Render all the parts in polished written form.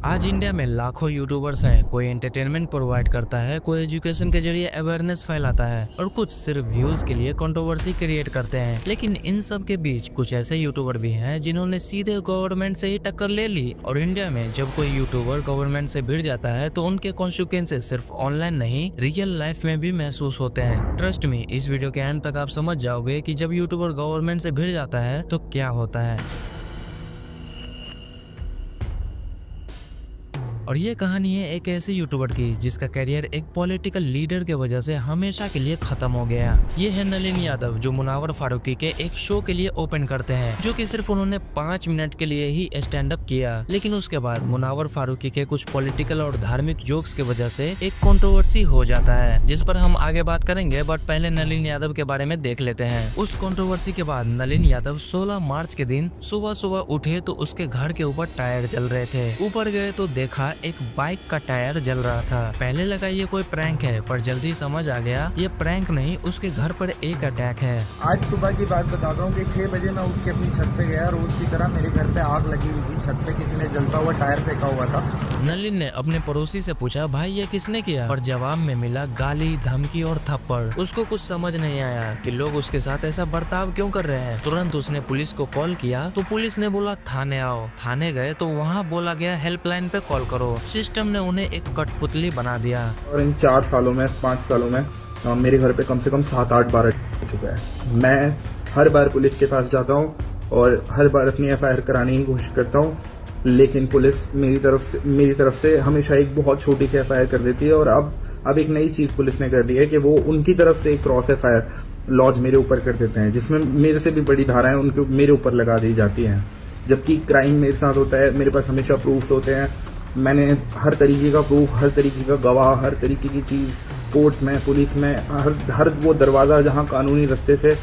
आज इंडिया में लाखों यूट्यूबर्स हैं। कोई एंटरटेनमेंट प्रोवाइड करता है, कोई एजुकेशन के जरिए अवेयरनेस फैलाता है और कुछ सिर्फ व्यूज के लिए कंट्रोवर्सी क्रिएट करते हैं। लेकिन इन सब के बीच कुछ ऐसे यूट्यूबर भी हैं जिन्होंने सीधे गवर्नमेंट से ही टक्कर ले ली। और इंडिया में जब कोई यूट्यूबर गवर्नमेंट से भिड़ जाता है तो उनके कॉन्सिक्वेंसेस सिर्फ ऑनलाइन नहीं, रियल लाइफ में भी महसूस होते हैं। ट्रस्ट मी, इस वीडियो के एंड तक आप समझ जाओगे कि जब यूट्यूबर गवर्नमेंट से भिड़ जाता है तो क्या होता है। और ये कहानी है एक ऐसे यूट्यूबर की जिसका करियर एक पॉलिटिकल लीडर के वजह से हमेशा के लिए खत्म हो गया। ये है नलिन यादव, जो मुनावर फारूकी के एक शो के लिए ओपन करते हैं, जो कि सिर्फ उन्होंने 5 मिनट के लिए ही स्टैंड अप किया। लेकिन उसके बाद मुनावर फारूकी के कुछ पॉलिटिकल और धार्मिक जोक्स की वजह से एक कंट्रोवर्सी हो जाता है, जिस पर हम आगे बात करेंगे। बट पहले नलिन यादव के बारे में देख लेते हैं। उस कंट्रोवर्सी के बाद नलिन यादव 16 मार्च के दिन सुबह सुबह उठे तो उसके घर के ऊपर टायर जल रहे थे। ऊपर गए तो देखा एक बाइक का टायर जल रहा था। पहले लगा ये कोई प्रैंक है, पर जल्दी समझ आ गया ये प्रैंक नहीं, उसके घर पर एक अटैक है। आज सुबह की बात बताता हूँ कि 6 बजे मैं उठ के अपनी छत पे गया। रोज की तरह मेरे घर पे आग लगी हुई थी। छत पे किसी ने जलता हुआ टायर फेंका हुआ था। नलिन ने अपने पड़ोसी से पूछा, भाई ये किसने किया? पर जवाब में मिला गाली, धमकी और थप्पड़। उसको कुछ समझ नहीं आया कि लोग उसके साथ ऐसा बर्ताव क्यों कर रहे हैं। तुरंत उसने पुलिस को कॉल किया तो पुलिस ने बोला थाने आओ। थाने गए तो वहाँ बोला गया हेल्पलाइन पे कॉल करो। सिस्टम ने उन्हें एक कठपुतली बना दिया। और इन 4 सालों में 5 सालों में मेरे घर पे कम से कम 7-8 बार हो चुका है। मैं हर बार पुलिस के पास जाता हूँ और हर बार अपनी FIR कराने की कोशिश करता हूँ, लेकिन पुलिस मेरी तरफ से हमेशा एक बहुत छोटी सी FIR कर देती है। और अब एक नई चीज पुलिस ने कर दी है कि वो उनकी तरफ से एक क्रॉस FIR लॉज मेरे ऊपर कर देते हैं, जिसमें मेरे से भी बड़ी धाराएं उनके मेरे ऊपर लगा दी जाती हैं। जबकि क्राइम मेरे साथ होता है, मेरे पास हमेशा प्रूफ होते हैं। मैंने हर तरीके का प्रूफ, हर तरीके का गवाह, हर तरीके की चीज़ कोर्ट में, पुलिस में, हर वो दरवाज़ा जहाँ कानूनी रास्ते से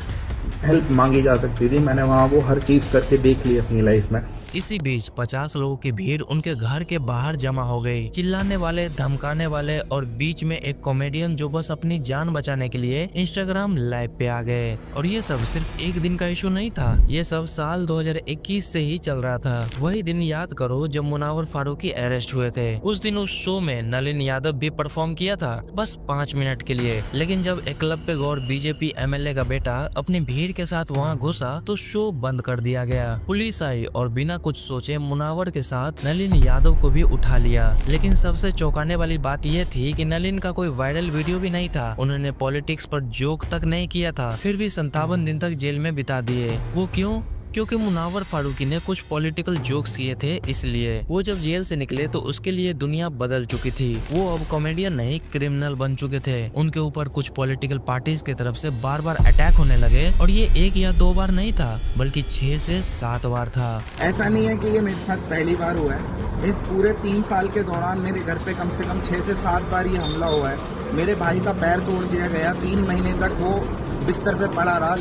हेल्प मांगी जा सकती थी, मैंने वहाँ वो हर चीज़ करके देख ली अपनी लाइफ में। इसी बीच 50 लोगों की भीड़ उनके घर के बाहर जमा हो गई। चिल्लाने वाले, धमकाने वाले और बीच में एक कॉमेडियन जो बस अपनी जान बचाने के लिए इंस्टाग्राम लाइव पे आ गए। और ये सब सिर्फ एक दिन का इशू नहीं था, ये सब साल 2021 से ही चल रहा था। वही दिन याद करो जब मुनावर फारूकी अरेस्ट हुए थे। उस दिन उस शो में नलिन यादव भी परफॉर्म किया था, बस 5 मिनट के लिए। लेकिन जब एक क्लब पे गौर बीजेपी MLA का बेटा अपनी भीड़ के साथ वहाँ घुसा तो शो बंद कर दिया गया। पुलिस आई और बिना कुछ सोचे मुनावर के साथ नलिन यादव को भी उठा लिया। लेकिन सबसे चौंकाने वाली बात यह थी कि नलिन का कोई वायरल वीडियो भी नहीं था। उन्होंने पॉलिटिक्स पर जोक तक नहीं किया था, फिर भी 57 दिन तक जेल में बिता दिए। वो क्यों? क्योंकि मुनावर फारूकी ने कुछ पॉलिटिकल जोक्स किए थे, इसलिए वो जब जेल से निकले तो उसके लिए दुनिया बदल चुकी थी। वो अब कॉमेडियन नहीं, क्रिमिनल बन चुके थे। उनके ऊपर कुछ पॉलिटिकल पार्टीज की तरफ से बार बार अटैक होने लगे और ये 1 या 2 बार नहीं था, बल्कि 6 से 7 बार था। ऐसा नहीं है कि ये मेरे साथ पहली बार हुआ है। इस पूरे 3 साल के दौरान मेरे घर पे कम से कम 6 से 7 बार ये हमला हुआ है। मेरे भाई का पैर तोड़ दिया गया, 3 महीने तक वो बिस्तर पे पड़ा रहा।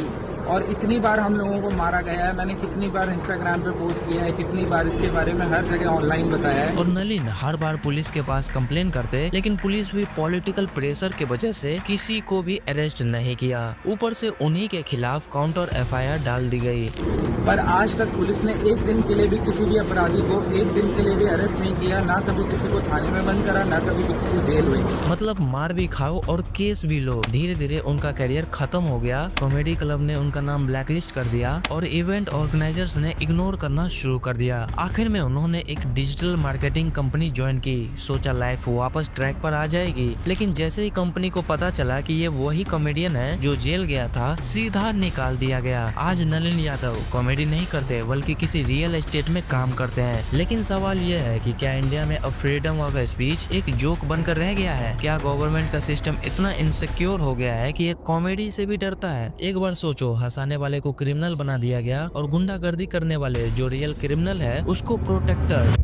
और इतनी बार हम लोगों को मारा गया है। मैंने कितनी बार इंस्टाग्राम पे पोस्ट किया है, कितनी बार इसके बारे में हर जगह ऑनलाइन बताया है। और नलिन हर बार पुलिस के पास कंप्लेन करते, लेकिन पुलिस भी पॉलिटिकल प्रेशर के वजह से किसी को भी अरेस्ट नहीं किया। ऊपर से उन्हीं के खिलाफ काउंटर FIR डाल दी गई। पर आज तक पुलिस ने एक दिन के लिए भी किसी भी अपराधी को एक दिन के लिए भी अरेस्ट नहीं किया, ना कभी किसी को थाने में बंद करा, ना कभी किसी को जेल हुई। मतलब मार भी खाओ और केस भी लो। धीरे धीरे उनका करियर खत्म हो गया। कॉमेडी क्लब ने उनका नाम ब्लैकलिस्ट कर दिया और इवेंट ऑर्गेनाइजर्स ने इग्नोर करना शुरू कर दिया। आखिर में उन्होंने एक डिजिटल मार्केटिंग कंपनी ज्वाइन की। सोचा लाइफ वापस ट्रैक पर आ जाएगी, लेकिन जैसे ही कंपनी को पता चला कि ये वही कॉमेडियन है जो जेल गया था, सीधा निकाल दिया गया। आज नलिन यादव कॉमेडी नहीं करते, बल्कि किसी रियल एस्टेट में काम करते हैं। लेकिन सवाल यह है कि क्या इंडिया में अब फ्रीडम ऑफ स्पीच एक जोक बनकर रह गया है? क्या गवर्नमेंट का सिस्टम इतना इनसिक्योर हो गया है कि ये कॉमेडी से भी डरता है? एक बार सोचो, हंसाने वाले को क्रिमिनल बना दिया गया और गुंडागर्दी करने वाले जो रियल क्रिमिनल है उसको प्रोटेक्टर।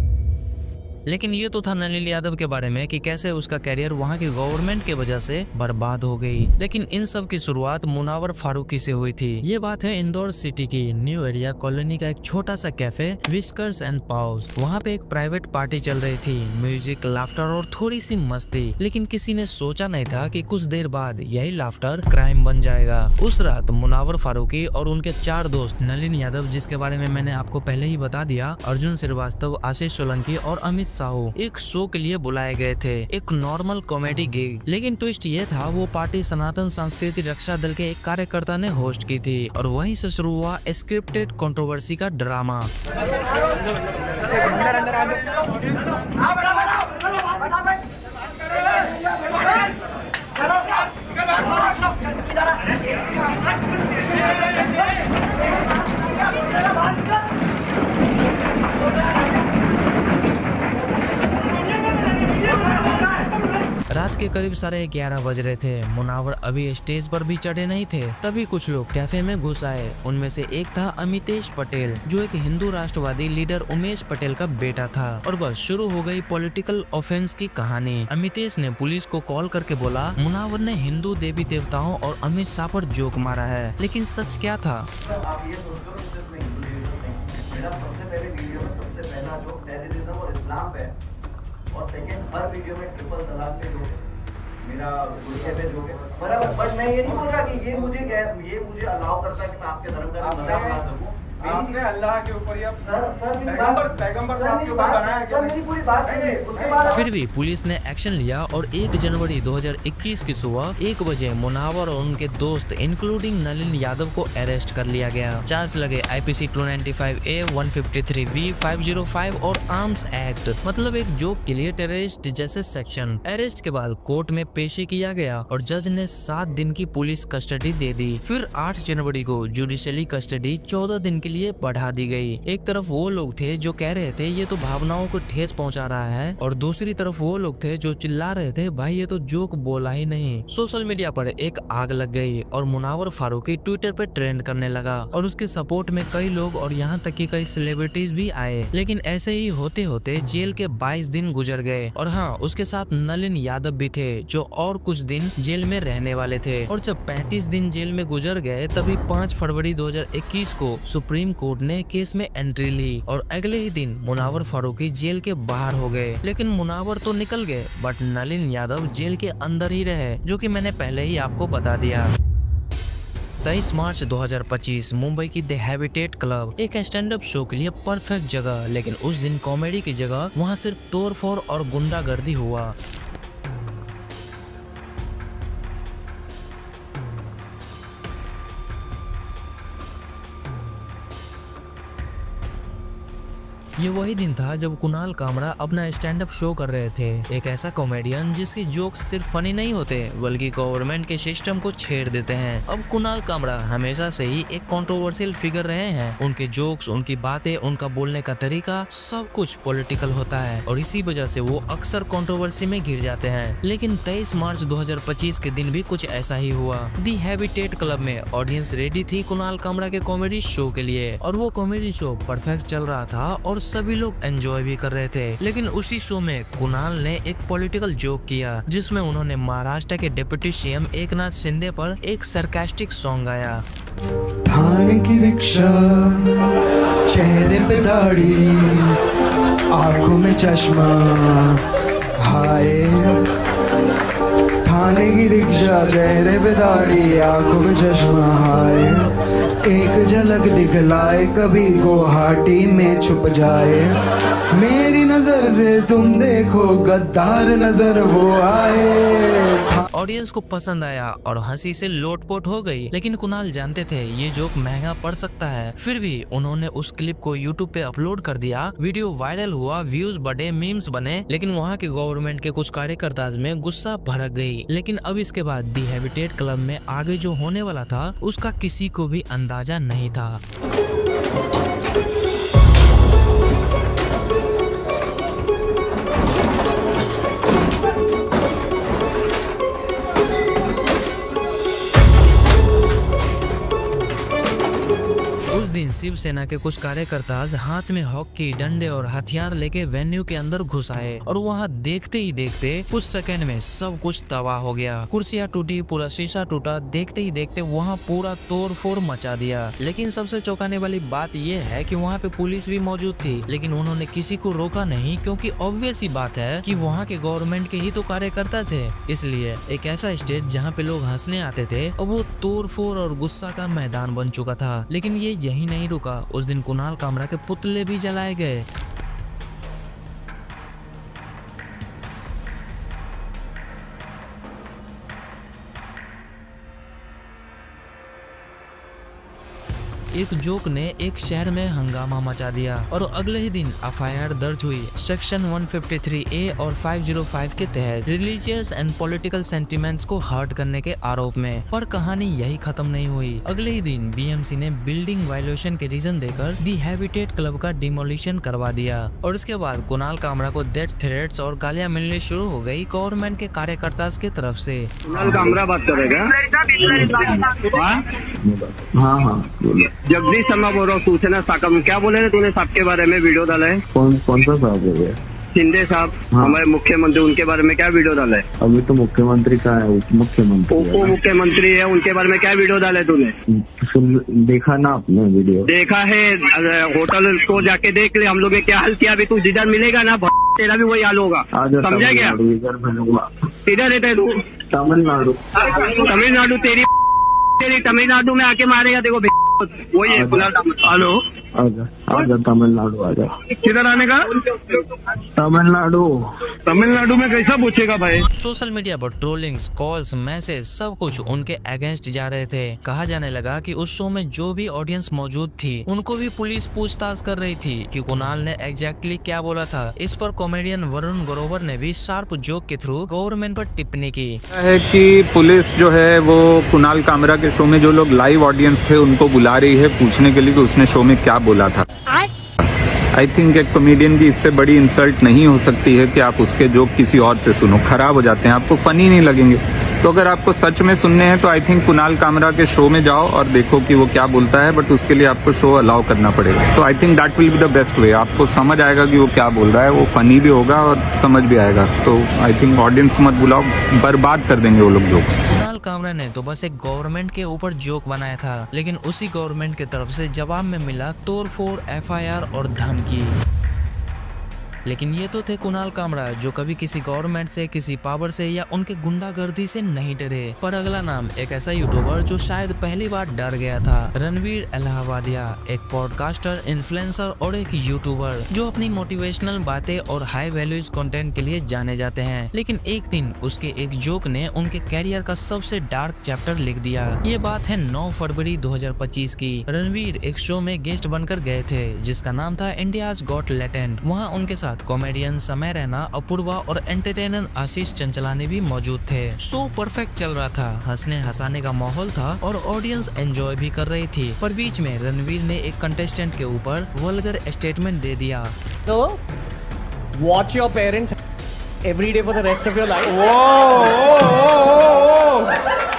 लेकिन ये तो था नलिन यादव के बारे में कि कैसे उसका करियर वहाँ की गवर्नमेंट की वजह से बर्बाद हो गई। लेकिन इन सब की शुरुआत मुनावर फारूकी से हुई थी। ये बात है इंदौर सिटी की न्यू एरिया कॉलोनी का एक छोटा सा कैफे विस्कर्स एंड पाउज। वहाँ पे एक प्राइवेट पार्टी चल रही थी, म्यूजिक, लाफ्टर और थोड़ी सी मस्ती। लेकिन किसी ने सोचा नहीं था कि कुछ देर बाद यही लाफ्टर क्राइम बन जाएगा। उस रात मुनावर फारूकी और उनके 4 दोस्त नलिन यादव, जिसके बारे में मैंने आपको पहले ही बता दिया, अर्जुन श्रीवास्तव, आशीष सोलंकी और अमित साहू एक शो के लिए बुलाए गए थे, एक नॉर्मल कॉमेडी गिग। लेकिन ट्विस्ट ये था वो पार्टी सनातन सांस्कृतिक रक्षा दल के एक कार्यकर्ता ने होस्ट की थी और वहीं से शुरू हुआ स्क्रिप्टेड कंट्रोवर्सी का ड्रामा। रात के करीब 11:30 बज रहे थे। मुनावर अभी स्टेज पर भी चढ़े नहीं थे, तभी कुछ लोग कैफे में घुस आए। उनमें से एक था अमितेश पटेल, जो एक हिंदू राष्ट्रवादी लीडर उमेश पटेल का बेटा था। और बस शुरू हो गई पॉलिटिकल ऑफेंस की कहानी। अमितेश ने पुलिस को कॉल करके बोला मुनावर ने हिंदू देवी देवताओं और अमित शाह पर जोक मारा है। लेकिन सच क्या था? आप ये सोच लो कि सिर्फ मैं हिंदू मेरा सबसे पहले वीडियो में सबसे पहला जो टेररिज्म और इस्लाम पे है, और सेकंड हर वीडियो में ट्रिपल तलाक पे जो है, मेरा गुस्से पे जो है बराबर। बट मैं ये नहीं बोल रहा कि ये मुझे अलाउ करता है कि मैं आपके धर्म का मजाक बना सकूं। आपने अल्लाह के ऊपर या पैगंबर साहब के ऊपर बनाया क्या? मेरी पूरी बात है। उसके बाद फिर भी पुलिस ने एक्शन लिया और 1 जनवरी 2021 की सुबह 1 बजे मुनावर और उनके दोस्त इंक्लूडिंग नलिन यादव को अरेस्ट कर लिया गया। चार्ज लगे IPC 295A, 153V, 505 और आर्म्स एक्ट, मतलब एक जोक के लिए टेररिस्ट जैसे सेक्शन। अरेस्ट के बाद कोर्ट में पेशी किया गया और जज ने 7 दिन की पुलिस कस्टडी दे दी। फिर 8 जनवरी को जुडिशियली कस्टडी 14 दिन के लिए बढ़ा दी गई। एक तरफ वो लोग थे जो कह रहे थे ये तो भावनाओं को ठेस पहुंचा रहा है, और दूसरी तरफ वो लोग थे जो चिल्ला रहे थे भाई ये तो जोक बोला ही नहीं। सोशल मीडिया पर एक आग लग गई और मुनावर फारूकी ट्विटर पे ट्रेंड करने लगा और उसके सपोर्ट में कई लोग और यहाँ तक कि कई सेलिब्रिटीज भी आए। लेकिन ऐसे ही होते होते जेल के 22 दिन गुजर गए और हाँ, उसके साथ नलिन यादव भी थे जो और कुछ दिन जेल में रहने वाले थे। और जब 35 दिन जेल में गुजर गए तभी 5 फरवरी 2021 को सुप्रीम कोर्ट ने केस में एंट्री ली और अगले ही दिन मुनावर फारूकी जेल के बाहर हो गए। लेकिन मुनावर तो निकल गए बट नलिन यादव जेल के अंदर ही रहे, जो कि मैंने पहले ही आपको बता दिया। 23 मार्च 2025 मुंबई की द हैबिटेट क्लब एक स्टैंड अप शो के लिए परफेक्ट जगह, लेकिन उस दिन कॉमेडी की जगह वहां सिर्फ तोड़फोड़ और गुंडागर्दी हुआ। ये वही दिन था जब कुणाल कामरा अपना स्टैंड अप शो कर रहे थे। एक ऐसा कॉमेडियन जिसके जोक्स सिर्फ फनी नहीं होते बल्कि गवर्नमेंट के सिस्टम को छेड़ देते हैं। अब कुणाल कामरा हमेशा से ही एक कंट्रोवर्शियल फिगर रहे हैं। उनके जोक्स, उनकी बातें, उनका बोलने का तरीका सब कुछ पॉलिटिकल होता है और इसी वजह से वो अक्सर कंट्रोवर्सी में घिर जाते हैं। लेकिन 23 मार्च 2025 के दिन भी कुछ ऐसा ही हुआ। दी हैबिटेट क्लब में ऑडियंस रेडी थी कुणाल कामरा के कॉमेडी शो के लिए और वो कॉमेडी शो परफेक्ट चल रहा था और सभी लोग एंजॉय भी कर रहे थे। लेकिन उसी शो में कुणाल ने एक पॉलिटिकल जोक किया जिसमें उन्होंने महाराष्ट्र के डिप्टी CM एकनाथ शिंदे पर एक सरकास्टिक सॉन्ग गाया। थाने की रिक्शा, चेहरे पे दाढ़ी, आंखों में चश्मा, हाय। थाने की रिक्शा, चेहरे पे दाढ़ी, आंखों में चश्मा, हाय। एक झलक दिखलाए कभी गुवाहाटी में छुप जाए, मेरी नजर से तुम देखो गद्दार नजर वो आए। ऑडियंस को पसंद आया और हंसी से लोटपोट हो गई। लेकिन कुणाल जानते थे ये जोक महंगा पड़ सकता है, फिर भी उन्होंने उस क्लिप को YouTube पे अपलोड कर दिया। वीडियो वायरल हुआ, व्यूज बढ़े, मीम्स बने, लेकिन वहाँ के गवर्नमेंट के कुछ कार्यकर्ता में गुस्सा भड़क गई। लेकिन अब इसके बाद दी हैबिटेट क्लब में आगे जो होने वाला था उसका किसी को भी अंदाजा नहीं था। उस दिन शिवसेना के कुछ कार्यकर्ता हाथ में हॉकी डंडे और हथियार लेके वेन्यू के अंदर घुस आए और वहां देखते ही देखते कुछ सेकंड में सब कुछ तबाह हो गया। कुर्सियां टूटी, पूरा शीशा टूटा, देखते ही देखते वहां पूरा तोड़ फोड़ मचा दिया। लेकिन सबसे चौंकाने वाली बात यह है कि वहां पे पुलिस भी मौजूद थी, लेकिन उन्होंने किसी को रोका नहीं, क्योंकि ऑब्वियस ही बात है कि वहाँ के गवर्नमेंट के ही तो कार्यकर्ता थे। इसलिए एक ऐसा स्टेज जहाँ पे लोग हंसने आते थे और वो तोड़ फोड़ और गुस्सा का मैदान बन चुका था। लेकिन ये यही नहीं रुका, उस दिन कुणाल कामरा के पुतले भी जलाए गए। एक जोक ने एक शहर में हंगामा मचा दिया और अगले ही दिन एफआईआर दर्ज हुई सेक्शन 153A और 505 के तहत रिलीजियस एंड पॉलिटिकल सेंटिमेंट्स को हर्ट करने के आरोप में। पर कहानी यही खत्म नहीं हुई। अगले ही दिन बीएमसी ने बिल्डिंग वायलेशन के रीजन देकर दी हैबिटेट क्लब का डिमोलिशन करवा दिया और इसके बाद कुणाल कामरा को डेथ थ्रेट्स और गालियां मिलनी शुरू हो गई गवर्नमेंट के कार्यकर्ता की तरफ से। कुणाल कामरा बात करेगा? हाँ हाँ बोलो। जगदीश शर्मा बोल रहा हूँ, सूचना शाखा में। क्या बोले तूने साहब के बारे में वीडियो डाला है? कौन सा साहब हो गया? शिंदे साहब, हाँ। हमारे मुख्यमंत्री, उनके बारे में क्या वीडियो डाला है? अभी तो मुख्यमंत्री का है, उप मुख्यमंत्री उप मुख्यमंत्री है, उनके बारे में क्या वीडियो डाला है तूने? देखा ना आपने वीडियो? देखा है, होटल को जाके देख ले हम लोग ने क्या हाल किया। अभी तू जिधर मिलेगा ना तेरा भी वही हाल होगा, समझा क्या? किधर रहता है तू? तमिलनाडु। तमिलनाडु? तेरी तमिलनाडु में आके मारेगा देखो, वही है कुणाल कामरा। हेलो, आजा तमिलनाडु आजा। किधर आने का? तमिलनाडु में कैसा पूछेगा भाई? सोशल मीडिया पर ट्रोलिंग्स, कॉल्स, मैसेज सब कुछ उनके अगेंस्ट जा रहे थे। कहा जाने लगा कि उस शो में जो भी ऑडियंस मौजूद थी उनको भी पुलिस पूछताछ कर रही थी कि कुणाल ने एग्जैक्टली क्या बोला था। इस पर कॉमेडियन वरुण ग्रोवर ने भी शार्प जोक के थ्रू गवर्नमेंट पर टिप्पणी की है कि पुलिस जो है वो कुणाल कामरा के शो में जो लोग लाइव ऑडियंस थे उनको बुला रही है पूछने के लिए कि उसने शो में क्या बोला था। आई थिंक एक कॉमेडियन की इससे बड़ी इंसल्ट नहीं हो सकती है कि आप उसके जोक किसी और से सुनो, खराब हो जाते हैं, आपको फनी नहीं लगेंगे। तो अगर आपको सच में सुनने हैं तो आई थिंक कुणाल कामरा के शो में जाओ और देखो कि वो क्या बोलता है, बट उसके लिए आपको शो अलाउ करना पड़ेगा। So I think that will be the best way. आपको समझ आएगा कि वो क्या बोल रहा है, वो फनी भी होगा और समझ भी आएगा। तो आई थिंक ऑडियंस को मत बुलाओ, बर्बाद कर देंगे वो लोग जोक्स। कुणाल कामरा ने तो बस एक गवर्नमेंट के ऊपर जोक बनाया था, लेकिन उसी गवर्नमेंट की तरफ से जवाब में मिला तोड़फोड़, एफआईआर और धमकी। लेकिन ये तो थे कुणाल कामरा जो कभी किसी गवर्नमेंट से, किसी पावर से या उनके गुंडागर्दी से नहीं डरे। पर अगला नाम एक ऐसा यूट्यूबर जो शायद पहली बार डर गया था, रणवीर इलाहाबादिया, एक पॉडकास्टर, इन्फ्लुएंसर और एक यूट्यूबर जो अपनी मोटिवेशनल बातें और हाई वैल्यूज कंटेंट के लिए जाने जाते हैं। लेकिन एक दिन उसके एक जोक ने उनके कैरियर का सबसे डार्क चैप्टर लिख दिया। ये बात है 9 फरवरी 2025 की। रणवीर एक शो में गेस्ट बनकर गए थे जिसका नाम था इंडियाज गॉट टैलेंट। वहाँ उनके साथ कॉमेडियन समय रैना, अपूर्वा और एंटरटेनर आशीष चंचलानी भी मौजूद थे। शो परफेक्ट चल रहा था, हंसने हंसाने का माहौल था और ऑडियंस एंजॉय भी कर रही थी। पर बीच में रणवीर ने एक कंटेस्टेंट के ऊपर वल्गर स्टेटमेंट दे दिया। तो watch your parents every day for the rest of your life.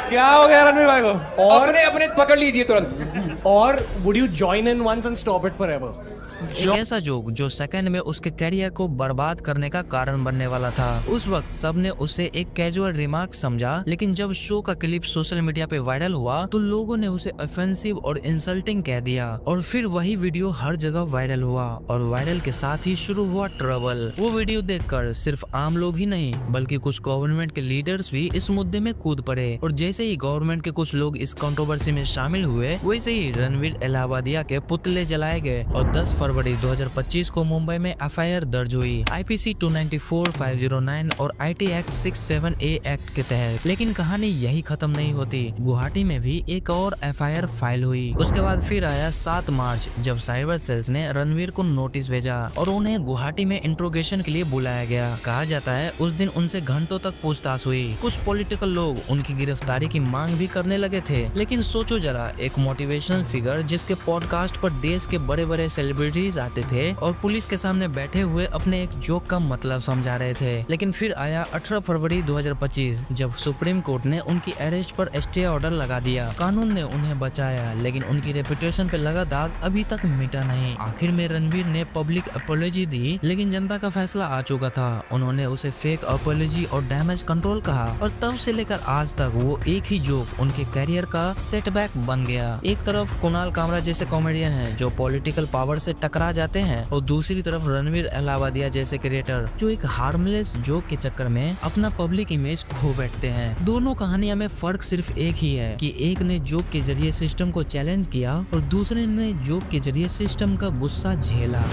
क्या हो गया रणवीर भाई को? और अपने पकड़ लीजिए तुरंत। और would you join in once and stop it forever? एक ऐसा जोक जो सेकंड में उसके करियर को बर्बाद करने का कारण बनने वाला था। उस वक्त सबने उसे एक कैजुअल रिमार्क समझा, लेकिन जब शो का क्लिप सोशल मीडिया पे वायरल हुआ तो लोगों ने उसे ऑफेंसिव और इंसल्टिंग कह दिया और फिर वही वीडियो हर जगह वायरल हुआ और वायरल के साथ ही शुरू हुआ ट्रबल। वो वीडियो देखकर सिर्फ आम लोग ही नहीं बल्कि कुछ गवर्नमेंट के लीडर्स भी इस मुद्दे में कूद पड़े और जैसे ही गवर्नमेंट के कुछ लोग इस कंट्रोवर्सी में शामिल हुए वैसे ही रणवीर इलाहाबादिया के पुतले जलाए गए और 10 फरवरी 2025 को मुंबई में एफआईआर दर्ज हुई IPC 294, 509 और IT एक्ट 67A एक्ट के तहत। लेकिन कहानी यही खत्म नहीं होती। गुवाहाटी में भी एक और एफआईआर फाइल हुई। उसके बाद फिर आया 7 मार्च जब साइबर सेल्स ने रणवीर को नोटिस भेजा और उन्हें गुवाहाटी में इंट्रोगेशन के लिए बुलाया गया। कहा जाता है उस दिन उनसे घंटों तक पूछताछ हुई। कुछ पॉलिटिकल लोग उनकी गिरफ्तारी की मांग भी करने लगे थे। लेकिन सोचो जरा, एक मोटिवेशनल फिगर जिसके पॉडकास्ट पर देश के बड़े बड़े सेलिब्रिटीज आते थे और पुलिस के सामने बैठे हुए अपने एक जोक का मतलब समझा रहे थे। लेकिन फिर आया 18 फरवरी 2025 जब सुप्रीम कोर्ट ने उनकी अरेस्ट पर स्टे ऑर्डर लगा दिया। कानून ने उन्हें बचाया लेकिन उनकी रेपुटेशन पे लगा दाग अभी तक मिटा नहीं। आखिर में रणवीर ने पब्लिक अपॉलॉजी दी लेकिन जनता का फैसला आ चुका था। उन्होंने उसे फेक अपॉलॉजी और डैमेज कंट्रोल कहा और तब से लेकर आज तक वो एक ही जोक उनके करियर का सेटबैक बन गया। एक तरफ कुणाल कामरा जैसे कॉमेडियन हैं जो पॉलिटिकल पावर से टकरा जाते हैं और दूसरी तरफ रणवीर इलाहाबादिया जैसे क्रिएटर जो एक हार्मलेस जोक के चक्कर में अपना पब्लिक इमेज खो बैठते हैं। दोनों कहानियों में फर्क सिर्फ एक ही है कि एक ने जोक के जरिए सिस्टम को चैलेंज किया और दूसरे ने जोक के जरिए सिस्टम का गुस्सा झेला।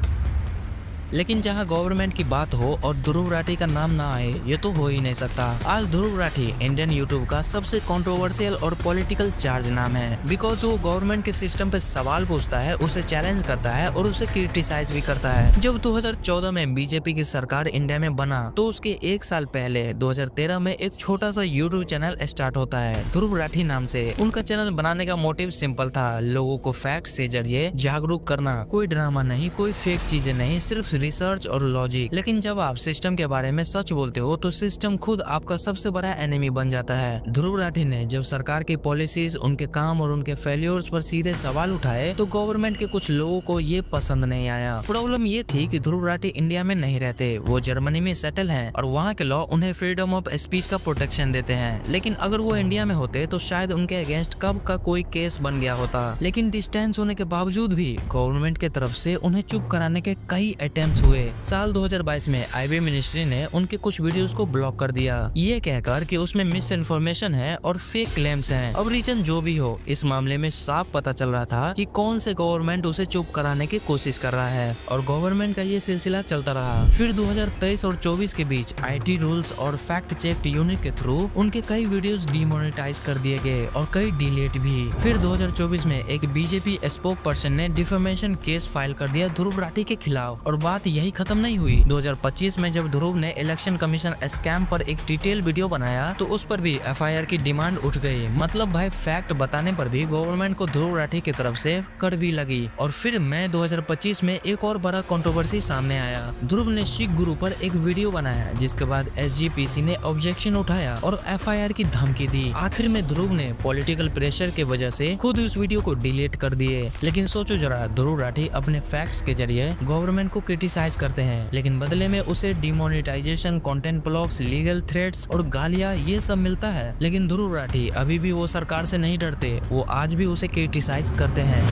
लेकिन जहां गवर्नमेंट की बात हो और ध्रुव राठी का नाम ना आए, ये तो हो ही नहीं सकता। आज ध्रुव राठी इंडियन यूट्यूब का सबसे कंट्रोवर्शियल और पॉलिटिकल चार्ज नाम है, बिकॉज वो गवर्नमेंट के सिस्टम पे सवाल पूछता है, उसे चैलेंज करता है और उसे क्रिटिसाइज भी करता है। जब 2014 में बीजेपी की सरकार इंडिया में बना तो उसके एक साल पहले 2013 में एक छोटा सा यूट्यूब चैनल स्टार्ट होता है ध्रुव राठी नाम से। उनका चैनल बनाने का मोटिव सिंपल था, लोगों को फैक्ट से जरिए जागरूक करना। कोई ड्रामा नहीं, कोई फेक चीजें नहीं, सिर्फ रिसर्च और लॉजिक। लेकिन जब आप सिस्टम के बारे में सच बोलते हो तो सिस्टम खुद आपका सबसे बड़ा एनिमी बन जाता है। ध्रुव राठी ने जब सरकार की पॉलिसीज, उनके काम और उनके फेल्योर्स पर सीधे सवाल उठाए तो गवर्नमेंट के कुछ लोगों को ये पसंद नहीं आया। प्रॉब्लम ये थी कि ध्रुव राठी इंडिया में नहीं रहते, वो जर्मनी में सेटल हैं और वहाँ के लॉ उन्हें फ्रीडम ऑफ स्पीच का प्रोटेक्शन देते हैं। लेकिन अगर वो इंडिया में होते तो शायद उनके अगेंस्ट कब का कोई केस बन गया होता। लेकिन डिस्टेंस होने के बावजूद भी गवर्नमेंट के तरफ से उन्हें चुप कराने के कई अटेम्प्ट्स हुए। साल 2022 में आईबी मिनिस्ट्री ने उनके कुछ वीडियोस को ब्लॉक कर दिया, ये कहकर कि उसमें मिस इन्फॉर्मेशन है और फेक क्लेम्स हैं। अब रीजन जो भी हो, इस मामले में साफ पता चल रहा था कि कौन से गवर्नमेंट उसे चुप कराने की कोशिश कर रहा है और गवर्नमेंट का ये सिलसिला चलता रहा। फिर 2023 और 24 के बीच आईटी रूल्स और फैक्ट चेक यूनिट के थ्रू उनके कई वीडियोस डिमोनेटाइज कर दिए गए और कई डिलीट भी। फिर 2024 में एक बीजेपी स्पोक पर्सन ने डिफेमेशन केस फाइल कर दिया ध्रुव राठी के खिलाफ और बात यही खत्म नहीं हुई। 2025 में जब ध्रुव ने इलेक्शन कमीशन स्कैम पर एक डिटेल वीडियो बनाया तो उस पर भी एफआईआर की डिमांड उठ गई। मतलब भाई फैक्ट बताने पर भी गवर्नमेंट को ध्रुव राठी की तरफ से कड़वी लगी। और फिर मई 2025 में एक और बड़ा कंट्रोवर्सी सामने आया। ध्रुव ने सिख गुरु पर एक वीडियो बनाया जिसके बाद एसजीपीसी ने ऑब्जेक्शन उठाया और एफआईआर की धमकी दी। आखिर में ध्रुव ने पॉलिटिकल प्रेशर के वजह से खुद उस वीडियो को डिलीट कर दिए। लेकिन सोचो जरा, ध्रुव राठी अपने फैक्ट्स के जरिए गवर्नमेंट को क्रिटिसाइज करते हैं, लेकिन बदले में उसे demonetisation, content blocks, legal threats और गालियां ये सब मिलता है। लेकिन ध्रुव राठी अभी भी वो सरकार से नहीं डरते, वो आज भी उसे क्रिटिसाइज करते हैं।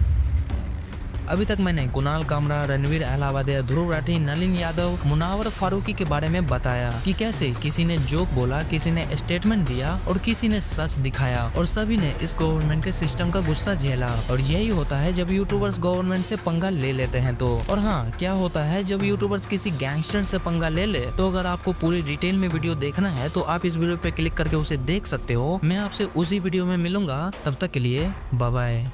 अभी तक मैंने कुणाल कामरा, रणवीर अहलावालिया, ध्रुव राठी, नलिन यादव, मुनावर फारूकी के बारे में बताया कि कैसे किसी ने जोक बोला, किसी ने स्टेटमेंट दिया और किसी ने सच दिखाया और सभी ने इस गवर्नमेंट के सिस्टम का गुस्सा झेला। और यही होता है जब यूट्यूबर्स गवर्नमेंट से पंगा ले लेते हैं तो। और हाँ, क्या होता है जब यूट्यूबर्स किसी गैंगस्टर से पंगा ले ले। तो अगर आपको पूरी डिटेल में वीडियो देखना है तो आप इस वीडियो पे क्लिक करके उसे देख सकते हो। मैं आपसे उसी वीडियो में मिलूंगा, तब तक के लिए बाय बाय।